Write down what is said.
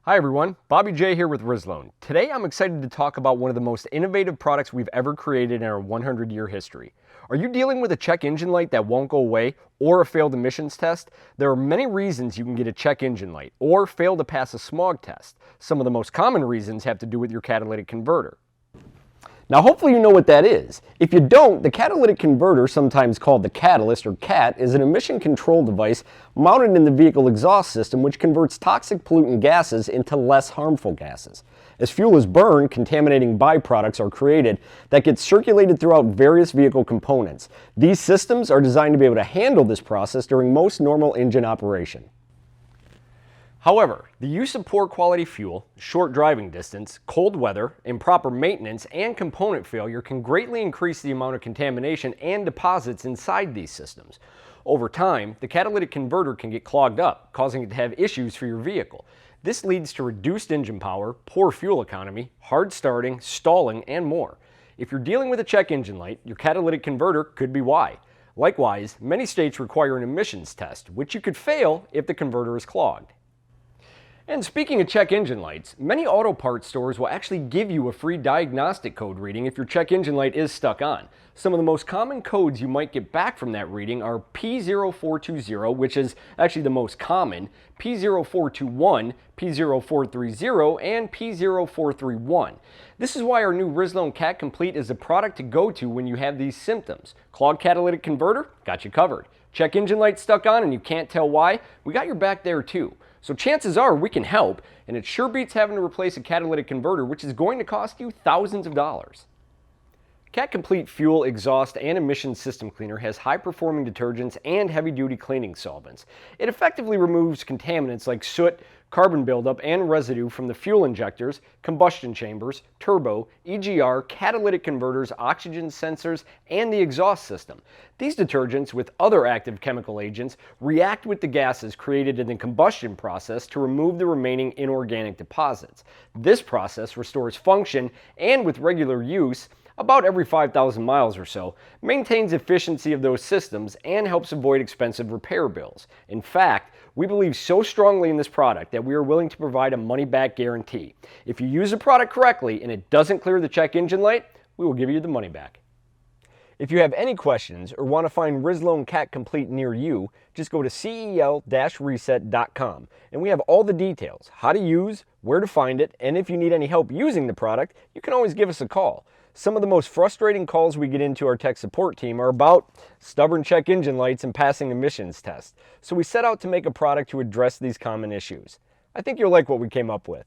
Hi everyone, Bobby J here with Rislone. Today I'm excited to talk about one of the most innovative products we've ever created in our 100-year history. Are you dealing with a check engine light that won't go away or a failed emissions test? There are many reasons you can get a check engine light or fail to pass a smog test. Some of the most common reasons have to do with your catalytic converter. Now hopefully you know what that is. If you don't, the catalytic converter, sometimes called the catalyst or CAT, is an emission control device mounted in the vehicle exhaust system which converts toxic pollutant gases into less harmful gases. As fuel is burned, contaminating byproducts are created that get circulated throughout various vehicle components. These systems are designed to be able to handle this process during most normal engine operation. However, the use of poor quality fuel, short driving distance, cold weather, improper maintenance, and component failure can greatly increase the amount of contamination and deposits inside these systems. Over time, the catalytic converter can get clogged up, causing it to have issues for your vehicle. This leads to reduced engine power, poor fuel economy, hard starting, stalling, and more. If you're dealing with a check engine light, your catalytic converter could be why. Likewise, many states require an emissions test, which you could fail if the converter is clogged. And speaking of check engine lights, many auto parts stores will actually give you a free diagnostic code reading if your check engine light is stuck on. Some of the most common codes you might get back from that reading are P0420, which is actually the most common, P0421, P0430, and P0431. This is why our new Rislone Cat Complete is the product to go to when you have these symptoms. Clogged catalytic converter? Got you covered. Check engine light stuck on and you can't tell why? We got your back there too. So chances are we can help, and it sure beats having to replace a catalytic converter, which is going to cost you thousands of dollars. Cat Complete Fuel, Exhaust, and Emission System Cleaner has high-performing detergents and heavy-duty cleaning solvents. It effectively removes contaminants like soot, carbon buildup, and residue from the fuel injectors, combustion chambers, turbo, EGR, catalytic converters, oxygen sensors, and the exhaust system. These detergents, with other active chemical agents, react with the gases created in the combustion process to remove the remaining inorganic deposits. This process restores function and, with regular use, about every 5,000 miles or so, maintains efficiency of those systems and helps avoid expensive repair bills. In fact, we believe so strongly in this product that we are willing to provide a money-back guarantee. If you use the product correctly and it doesn't clear the check engine light, we will give you the money back. If you have any questions or want to find Rislone Cat Complete near you, just go to cel-reset.com and we have all the details, how to use, where to find it, and if you need any help using the product, you can always give us a call. Some of the most frustrating calls we get into our tech support team are about stubborn check engine lights and passing emissions tests. So we set out to make a product to address these common issues. I think you'll like what we came up with.